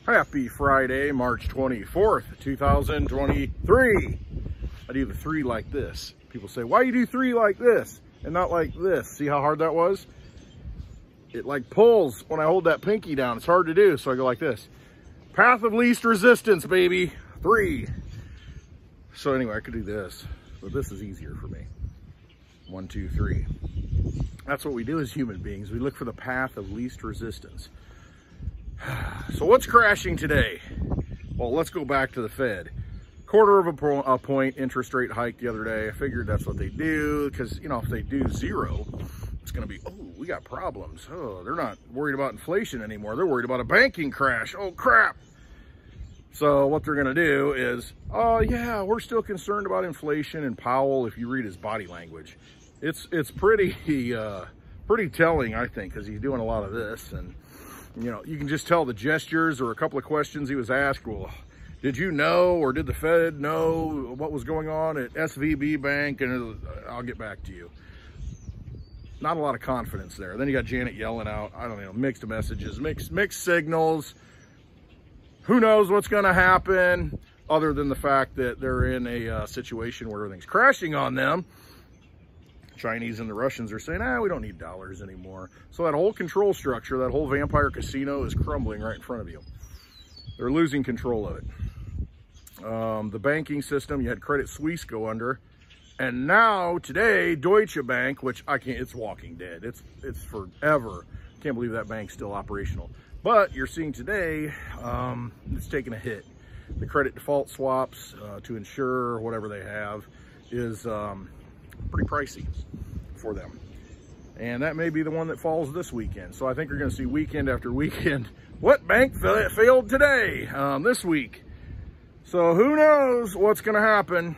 Happy Friday, March 24th, 2023. I do the three like this. People say, why you do three like this and not like this? See how hard that was? It like pulls when I hold that pinky down. It's hard to do, so I go like this. Path of least resistance, baby. 3. So anyway, I could do this, but this is easier for me. 1, 2, 3. That's what we do as human beings. We look for the path of least resistance. So what's crashing today? Well, let's go back to the Fed. Quarter of a point interest rate hike the other day. I figured that's what they do because, you know, if they do 0, it's going to be, oh, we got problems. Oh, they're not worried about inflation anymore. They're worried about a banking crash. Oh, crap. So what they're going to do is, oh, yeah, we're still concerned about inflation. And Powell, if you read his body language, it's pretty telling, I think, because he's doing a lot of this. And, you know, you can just tell the gestures or a couple of questions he was asked. Well, did you know, or did the Fed know what was going on at SVB Bank? And I'll get back to you. Not a lot of confidence there. Then you got Janet yelling out, I don't know, mixed messages, mixed signals. Who knows what's going to happen other than the fact that they're in a situation where everything's crashing on them. Chinese and the Russians are saying, we don't need dollars anymore. So that whole control structure, that whole vampire casino is crumbling right in front of you. They're losing control of it. The banking system, you had Credit Suisse go under. And now, today, Deutsche Bank, which I can't, it's walking dead. It's forever. Can't believe that bank's still operational. But you're seeing today, it's taking a hit. The credit default swaps to insure whatever they have is pretty pricey for them. And that may be the one that falls this weekend. So I think you're going to see weekend after weekend. What bank failed today, this week? So who knows what's going to happen.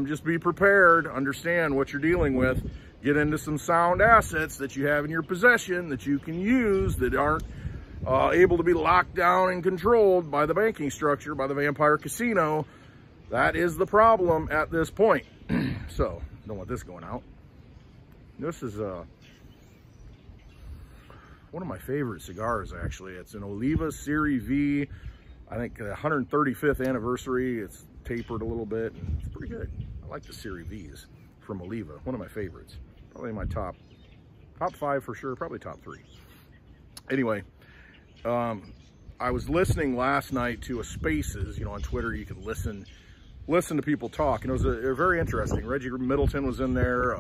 Just be prepared, understand what you're dealing with, get into some sound assets that you have in your possession that you can use that aren't able to be locked down and controlled by the banking structure, by the vampire casino. That is the problem at this point. So, don't want this going out. This is one of my favorite cigars, actually. It's an Olliv Series V. I think 135th anniversary. It's tapered a little bit, and it's pretty good. I like the Series Vs from Olliv. One of my favorites. Probably my top 5 for sure. Probably top 3. Anyway, I was listening last night to a Spaces. You know, on Twitter you can listen to people talk, and it was very interesting. Reggie Middleton was in there.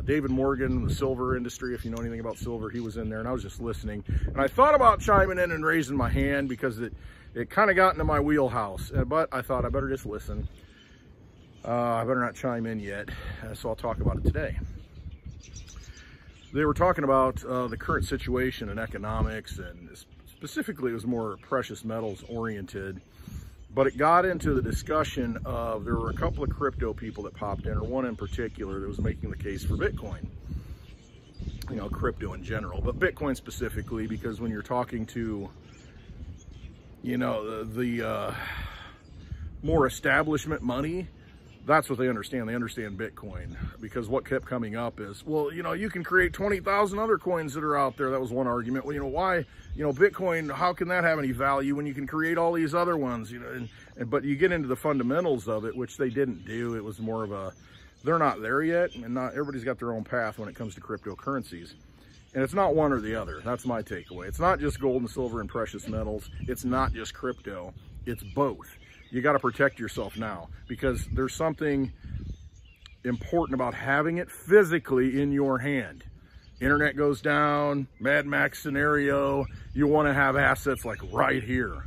David Morgan, the silver industry, if you know anything about silver, he was in there, and I was just listening. And I thought about chiming in and raising my hand because it kind of got into my wheelhouse, but I thought I better just listen. I better not chime in yet, so I'll talk about it today. They were talking about the current situation in economics, and specifically it was more precious metals oriented, but it got into the discussion of, there were a couple of crypto people that popped in, or one in particular that was making the case for Bitcoin. You know, crypto in general, but Bitcoin specifically, because when you're talking to, you know, the more establishment money, that's what they understand. They understand Bitcoin, because what kept coming up is, well, you know, you can create 20,000 other coins that are out there. That was one argument. Well, you know, why, you know, Bitcoin, how can that have any value when you can create all these other ones, you know, but you get into the fundamentals of it, which they didn't do. It was more of a, they're not there yet, and not everybody's got their own path when it comes to cryptocurrencies. And it's not one or the other. That's my takeaway. It's not just gold and silver and precious metals. It's not just crypto. It's both. You got to protect yourself now, because there's something important about having it physically in your hand. Internet goes down, Mad Max scenario, you want to have assets like right here.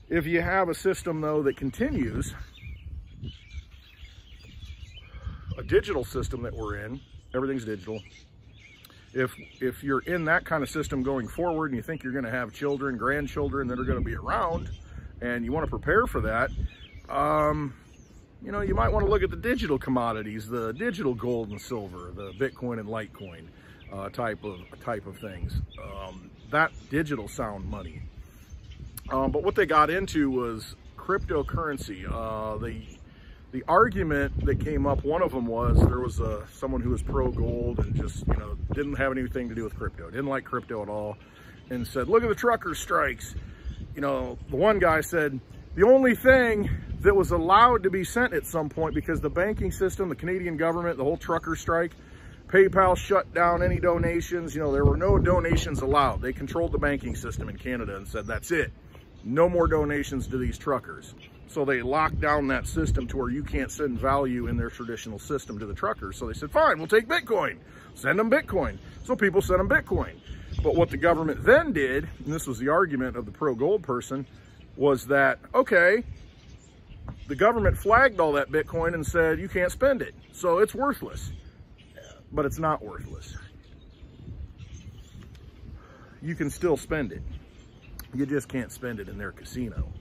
If you have a system though that continues, a digital system that we're in, everything's digital. If you're in that kind of system going forward and you think you're going to have children, grandchildren that are going to be around, and you want to prepare for that, you know, you might want to look at the digital commodities, the digital gold and silver, the Bitcoin and Litecoin type of things. That digital sound money. But what they got into was cryptocurrency. The argument that came up, one of them was, there was someone who was pro gold and just, you know, didn't have anything to do with crypto, didn't like crypto at all, and said, look at the trucker strikes. you know, the one guy said, the only thing that was allowed to be sent at some point, because the banking system, the Canadian government, the whole trucker strike, PayPal shut down any donations. You know, there were no donations allowed. They controlled the banking system in Canada and said, that's it. No more donations to these truckers. So they locked down that system to where you can't send value in their traditional system to the truckers. So they said, fine, we'll take Bitcoin. Send them Bitcoin. So people sent them Bitcoin. But what the government then did, and this was the argument of the pro-gold person, was that, okay, the government flagged all that Bitcoin and said, you can't spend it. So it's worthless. But it's not worthless. You can still spend it. You just can't spend it in their casino.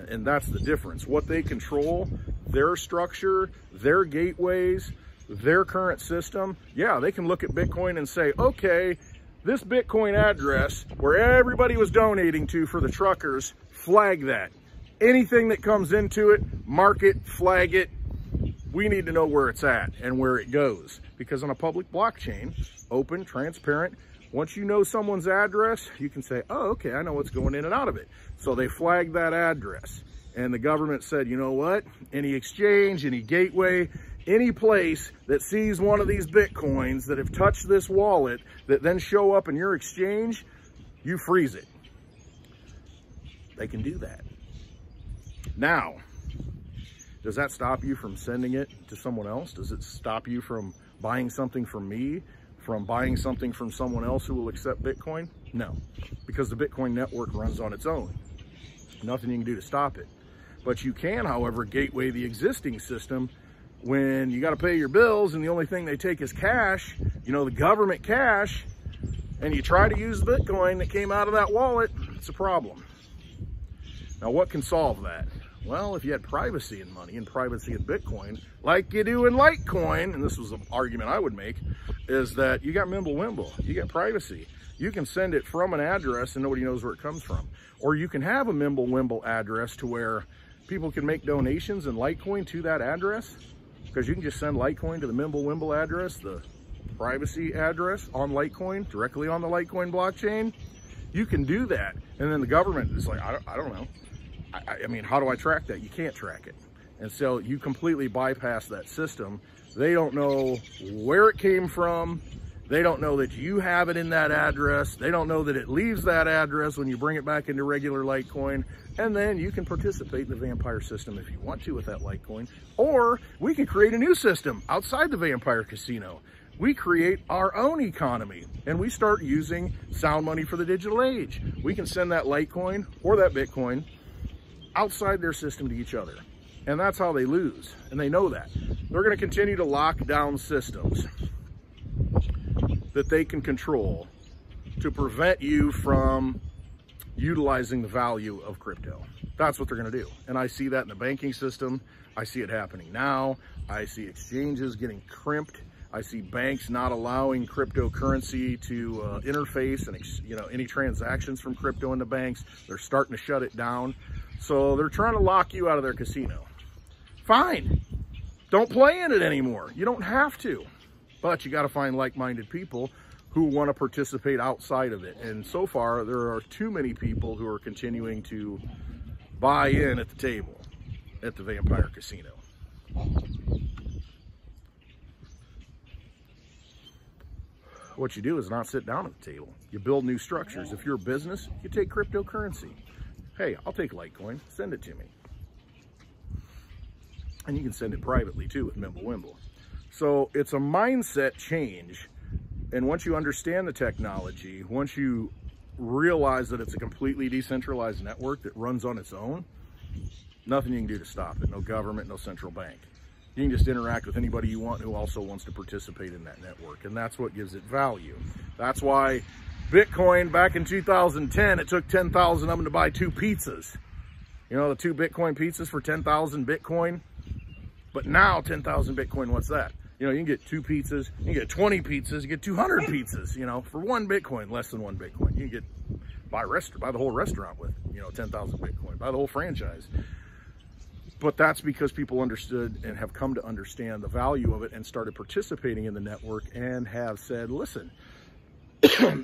And that's the difference. What they control, their structure, their gateways, their current system. Yeah, they can look at Bitcoin and say, okay, this Bitcoin address where everybody was donating to for the truckers, flag that. Anything that comes into it, mark it, flag it. We need to know where it's at and where it goes. Because on a public blockchain, open, transparent, once you know someone's address, you can say, oh, okay, I know what's going in and out of it. So they flagged that address. And the government said, you know what? Any exchange, any gateway, any place that sees one of these Bitcoins that have touched this wallet that then show up in your exchange, you freeze it. They can do that. Now, does that stop you from sending it to someone else? Does it stop you from buying something from me, from buying something from someone else who will accept Bitcoin? No, because the Bitcoin network runs on its own. Nothing you can do to stop it. But you can, however, gateway the existing system when you got to pay your bills and the only thing they take is cash, you know, the government cash, and you try to use the Bitcoin that came out of that wallet, it's a problem. Now, what can solve that? Well, if you had privacy in money and privacy in Bitcoin, like you do in Litecoin, and this was an argument I would make, is that you got Mimblewimble, you got privacy. You can send it from an address and nobody knows where it comes from. Or you can have a Mimblewimble address to where people can make donations in Litecoin to that address, because you can just send Litecoin to the Mimblewimble address, the privacy address on Litecoin, directly on the Litecoin blockchain. You can do that. And then the government is like, I don't know. I mean, how do I track that? You can't track it. And so you completely bypass that system. They don't know where it came from. They don't know that you have it in that address. They don't know that it leaves that address when you bring it back into regular Litecoin. And then you can participate in the vampire system if you want to with that Litecoin. Or we can create a new system outside the vampire casino. We create our own economy and we start using sound money for the digital age. We can send that Litecoin or that Bitcoin outside their system to each other. And that's how they lose. And they know that. They're going to continue to lock down systems that they can control to prevent you from utilizing the value of crypto. That's what they're going to do. And I see that in the banking system. I see it happening now. I see exchanges getting crimped. I see banks not allowing cryptocurrency to interface and, you know, any transactions from crypto into banks. They're starting to shut it down. So they're trying to lock you out of their casino. Fine. Don't play in it anymore. You don't have to. But you got to find like-minded people who want to participate outside of it. And so far, there are too many people who are continuing to buy in at the table at the vampire casino. What you do is not sit down at the table. You build new structures. If you're a business, you take cryptocurrency. Hey, I'll take Litecoin, send it to me. And you can send it privately too with Mimblewimble. So it's a mindset change. And once you understand the technology, once you realize that it's a completely decentralized network that runs on its own, nothing you can do to stop it. No government, no central bank. You can just interact with anybody you want who also wants to participate in that network. And that's what gives it value. That's why Bitcoin back in 2010, it took 10,000 of them to buy 2 pizzas. You know, the 2 Bitcoin pizzas for 10,000 Bitcoin. But now 10,000 Bitcoin, what's that? You know, you can get 2 pizzas, you can get 20 pizzas, you get 200 pizzas, you know, for 1 Bitcoin, less than 1 Bitcoin. You can get, buy the whole restaurant with, you know, 10,000 Bitcoin, buy the whole franchise. But that's because people understood and have come to understand the value of it and started participating in the network and have said, listen,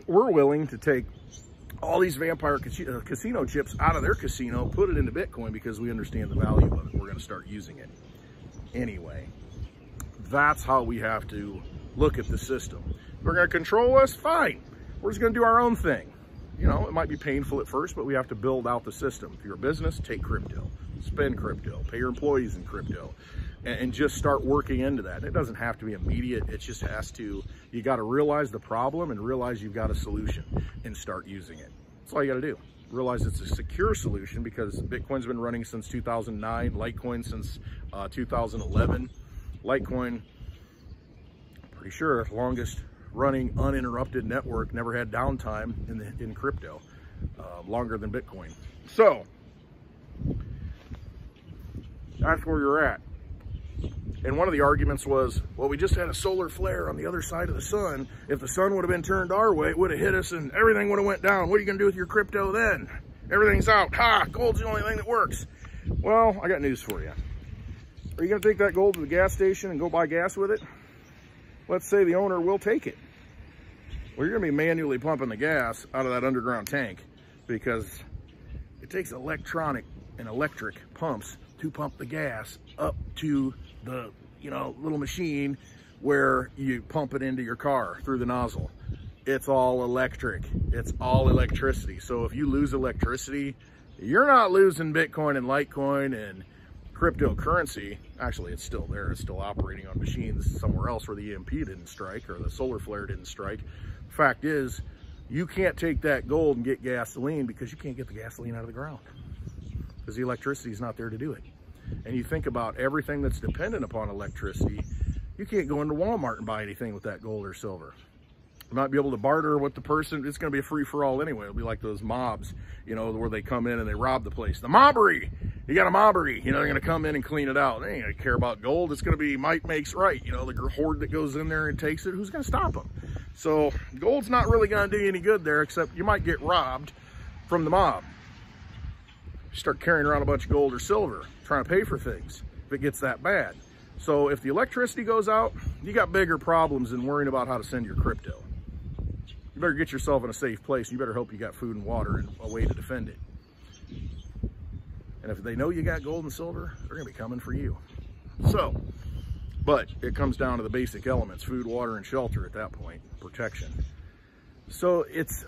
we're willing to take all these vampire casino chips out of their casino, put it into Bitcoin because we understand the value of it. We're going to start using it. Anyway, that's how we have to look at the system. If they're going to control us, fine. We're just going to do our own thing. You know, it might be painful at first, but we have to build out the system. If you're a business, take crypto, spend crypto, pay your employees in crypto, and just start working into that. It doesn't have to be immediate. It just has to, you got to realize the problem and realize you've got a solution and start using it. That's all you got to do. Realize it's a secure solution because Bitcoin's been running since 2009, Litecoin since 2011. Litecoin, pretty sure, longest running uninterrupted network, never had downtime in crypto, longer than Bitcoin. So that's where you're at. And one of the arguments was, well, we just had a solar flare on the other side of the sun. If the sun would have been turned our way, it would have hit us and everything would have went down. What are you going to do with your crypto then? Everything's out. Ha! Gold's the only thing that works. Well, I got news for you. Are you going to take that gold to the gas station and go buy gas with it? Let's say the owner will take it. Well, you're going to be manually pumping the gas out of that underground tank because it takes electric pumps to pump the gas up to the, you know, little machine where you pump it into your car through the nozzle. It's all electric. It's all electricity. So if you lose electricity, you're not losing Bitcoin and Litecoin and cryptocurrency. Actually, it's still there. It's still operating on machines somewhere else where the EMP didn't strike or the solar flare didn't strike. Fact is, you can't take that gold and get gasoline because you can't get the gasoline out of the ground because the electricity is not there to do it. And you think about everything that's dependent upon electricity, you can't go into Walmart and buy anything with that gold or silver. You might be able to barter with the person. It's going to be a free-for-all anyway. It'll be like those mobs, you know, where they come in and they rob the place. The mobbery. You got a mobbery. You know, they're going to come in and clean it out. They ain't going to care about gold. It's going to be might makes right. You know, the horde that goes in there and takes it, who's going to stop them? So gold's not really going to do you any good there, except you might get robbed from the mob. You start carrying around a bunch of gold or silver, trying to pay for things if it gets that bad. So if the electricity goes out, you got bigger problems than worrying about how to send your crypto. You better get yourself in a safe place. You better hope you got food and water and a way to defend it. And if they know you got gold and silver, they're going to be coming for you. So, but it comes down to the basic elements, food, water, and shelter at that point, protection. So it's,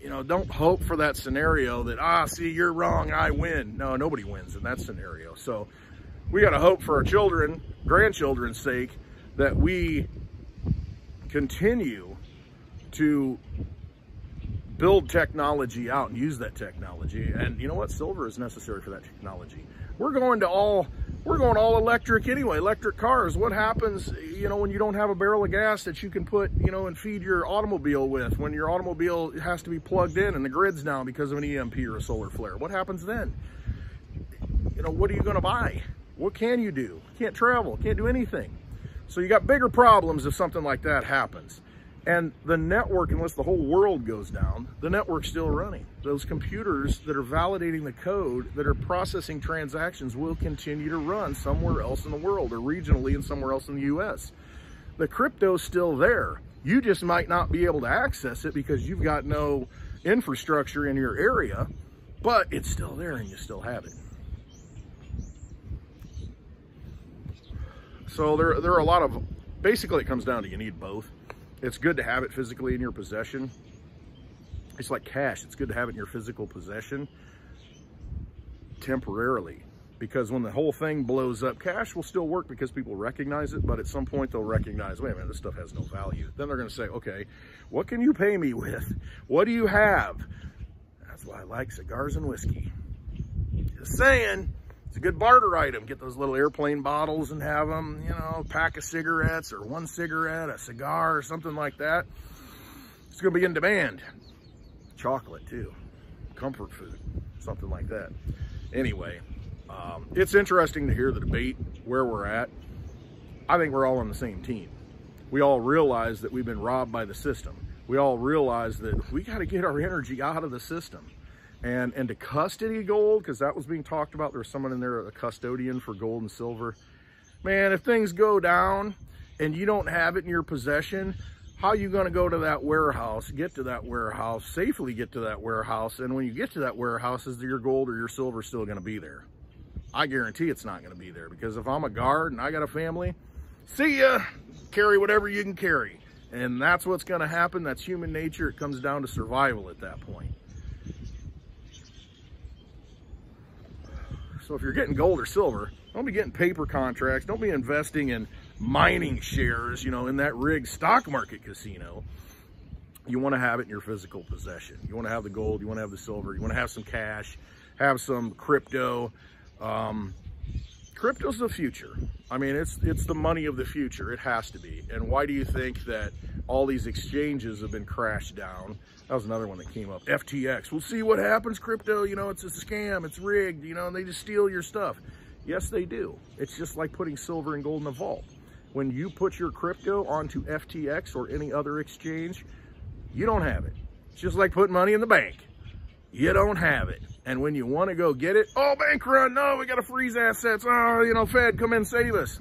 you know, don't hope for that scenario that, see, you're wrong, I win. No, nobody wins in that scenario. So we got to hope for our children, grandchildren's sake, that we continue to build technology out and use that technology. And you know what? Silver is necessary for that technology. We're going all electric anyway, electric cars. What happens, you know, when you don't have a barrel of gas that you can put, you know, and feed your automobile with, when your automobile has to be plugged in and the grid's down because of an EMP or a solar flare? What happens then? You know, what are you going to buy? What can you do? Can't travel, can't do anything. So you got bigger problems if something like that happens. And the network, unless the whole world goes down, the network's still running. Those computers that are validating the code, that are processing transactions, will continue to run somewhere else in the world, or regionally and somewhere else in the US. The crypto's still there. You just might not be able to access it because you've got no infrastructure in your area, but it's still there and you still have it. So there are a lot of, basically it comes down to you need both. It's good to have it physically in your possession. It's like cash. It's good to have it in your physical possession temporarily, because when the whole thing blows up, cash will still work because people recognize it, but at some point they'll recognize, wait a minute, this stuff has no value. Then they're going to say, okay, what can you pay me with? What do you have? That's why I like cigars and whiskey. Just saying. It's a good barter item. Get those little airplane bottles and have them, you know, a pack of cigarettes or one cigarette, a cigar or something like that. It's going to be in demand. Chocolate too. Comfort food. Something like that. Anyway, it's interesting to hear the debate where we're at. I think we're all on the same team. We all realize that we've been robbed by the system. We all realize that we got to get our energy out of the system. And to custody gold, because that was being talked about. There was someone in there, a custodian for gold and silver. Man, if things go down and you don't have it in your possession, how you going to go to that warehouse, get to that warehouse, safely get to that warehouse, and when you get to that warehouse, is your gold or your silver still going to be there? I guarantee it's not going to be there, because if I'm a guard and I got a family, see ya, carry whatever you can carry. And that's what's going to happen. That's human nature. It comes down to survival at that point. So if you're getting gold or silver, don't be getting paper contracts. Don't be investing in mining shares, you know, in that rigged stock market casino. You want to have it in your physical possession. You want to have the gold. You want to have the silver. You want to have some cash, have some crypto. Crypto's the future. I mean, it's the money of the future. It has to be. And why do you think that all these exchanges have been crashed down? That was another one that came up. FTX. We'll see what happens. Crypto, you know, it's a scam. It's rigged. You know, and they just steal your stuff. Yes, they do. It's just like putting silver and gold in a vault. When you put your crypto onto FTX or any other exchange, you don't have it. It's just like putting money in the bank. You don't have it. And when you want to go get it, oh, bank run, no, we got to freeze assets. Oh, you know, Fed, come in, save us.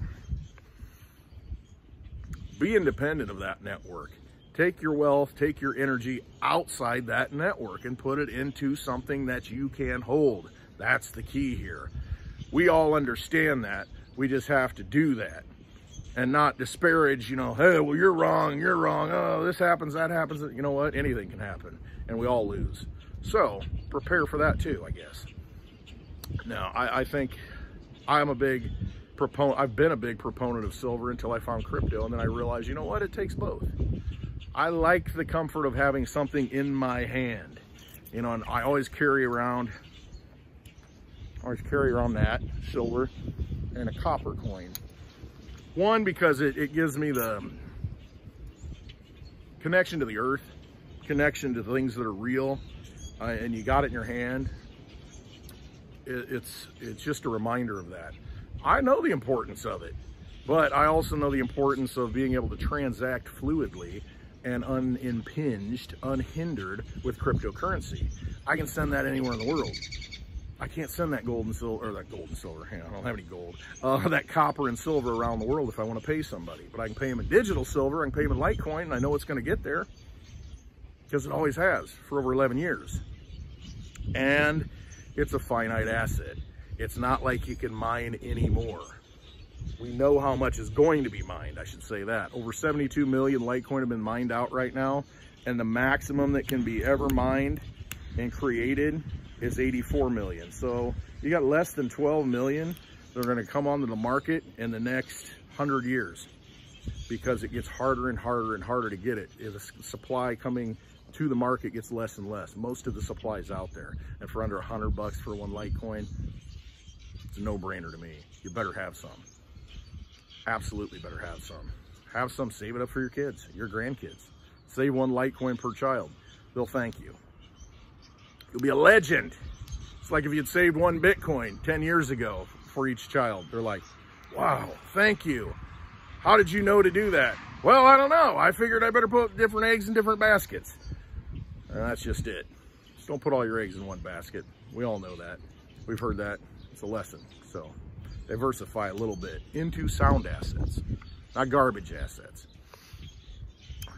Be independent of that network. Take your wealth, take your energy outside that network and put it into something that you can hold. That's the key here. We all understand that. We just have to do that and not disparage, you know, hey, well, you're wrong. Oh, this happens, that happens. You know what? Anything can happen and we all lose. So prepare for that too, I guess. Now, I think I'm a big proponent. I've been a big proponent of silver until I found crypto. And then I realized, you know what? It takes both. I like the comfort of having something in my hand, you know, and I always carry around that silver and a copper coin. One, because it gives me the connection to the earth, connection to things that are real, and you got it in your hand. It's just a reminder of that. I know the importance of it, but I also know the importance of being able to transact fluidly and unimpinged, unhindered with cryptocurrency. I can send that anywhere in the world. I can't send that gold and silver, or that gold and silver, I don't have any gold, that copper and silver around the world if I want to pay somebody. But I can pay them in digital silver, I can pay them in Litecoin, and I know it's going to get there because it always has for over 11 years. And it's a finite asset. It's not like you can mine anymore. We know how much is going to be mined, I should say that. Over 72 million Litecoin have been mined out right now, and the maximum that can be ever mined and created is 84 million. So you got less than 12 million that are going to come onto the market in the next 100 years because it gets harder and harder and harder to get it. The supply coming to the market gets less and less. Most of the supply is out there, and for under $100 for one Litecoin, it's a no-brainer to me. You better have some. Absolutely better have some. Have some, save it up for your kids, your grandkids. Save one Litecoin per child. They'll thank you. You'll be a legend. It's like if you'd saved one Bitcoin 10 years ago for each child. They're like, wow, thank you. How did you know to do that? Well, I don't know. I figured I better put different eggs in different baskets. And that's just it. Just don't put all your eggs in one basket. We all know that. We've heard that. It's a lesson. So diversify a little bit into sound assets, not garbage assets.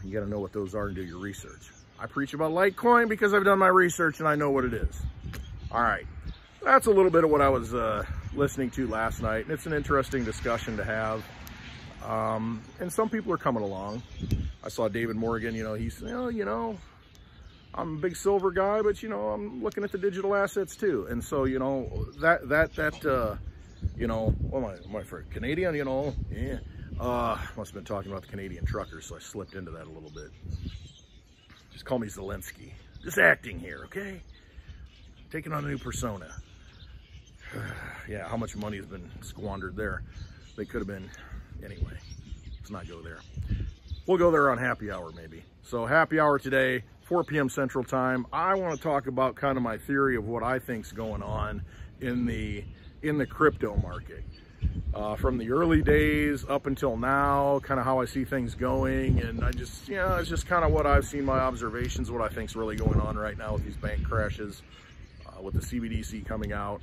You got to know what those are and do your research. I preach about Litecoin because I've done my research and I know what it is. All right, that's a little bit of what I was listening to last night, and it's an interesting discussion to have. And some people are coming along. I saw David Morgan, you know, he's, you know, I'm a big silver guy, but, you know, I'm looking at the digital assets too. And so, you know, you know, what am I for Canadian, you know, yeah. Must have been talking about the Canadian truckers, so I slipped into that a little bit. Just call me Zelensky. Just acting here, okay? Taking on a new persona. Yeah, how much money has been squandered there? They could have been, anyway, let's not go there. We'll go there on happy hour maybe. So happy hour today, 4 p.m. Central Time. I want to talk about kind of my theory of what I think's going on in the crypto market. From the early days up until now, kind of how I see things going, and I just, you know, it's just kind of what I've seen, my observations, what I think's really going on right now with these bank crashes, with the CBDC coming out,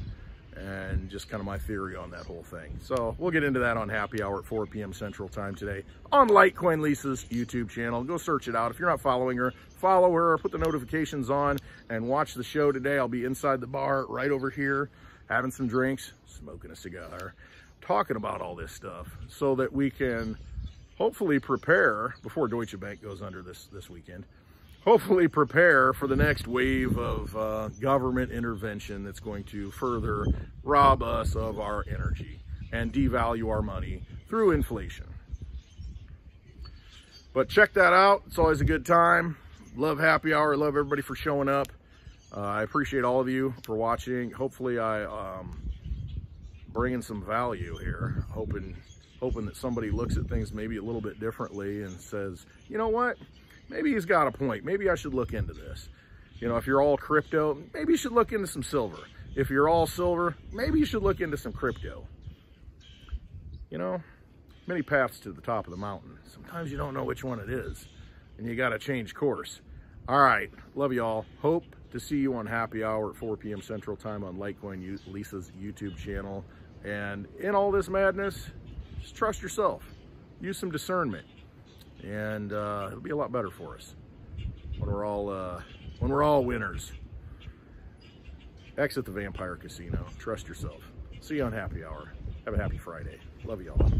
and just kind of my theory on that whole thing. So we'll get into that on Happy Hour at 4 p.m. Central Time today on Litecoin Lisa's YouTube channel. Go search it out. If you're not following her, follow her, put the notifications on, and watch the show today. I'll be inside the bar right over here, having some drinks, smoking a cigar, talking about all this stuff so that we can hopefully prepare before Deutsche Bank goes under this weekend. Hopefully prepare for the next wave of government intervention that's going to further rob us of our energy and devalue our money through inflation. But check that out. It's always a good time. Love Happy Hour. Love everybody for showing up. I appreciate all of you for watching. Hopefully I bringing some value here. Hoping that somebody looks at things maybe a little bit differently and says, you know what? Maybe he's got a point. Maybe I should look into this. You know, if you're all crypto, maybe you should look into some silver. If you're all silver, maybe you should look into some crypto. You know, many paths to the top of the mountain. Sometimes you don't know which one it is, and you got to change course. All right, love y'all. Hope to see you on Happy Hour at 4 p.m. Central Time on Litecoin Lisa's YouTube channel. And in all this madness, just trust yourself. Use some discernment. And it'll be a lot better for us when we're all winners. Exit the vampire casino. Trust yourself. See you on Happy Hour. Have a happy Friday. Love y'all.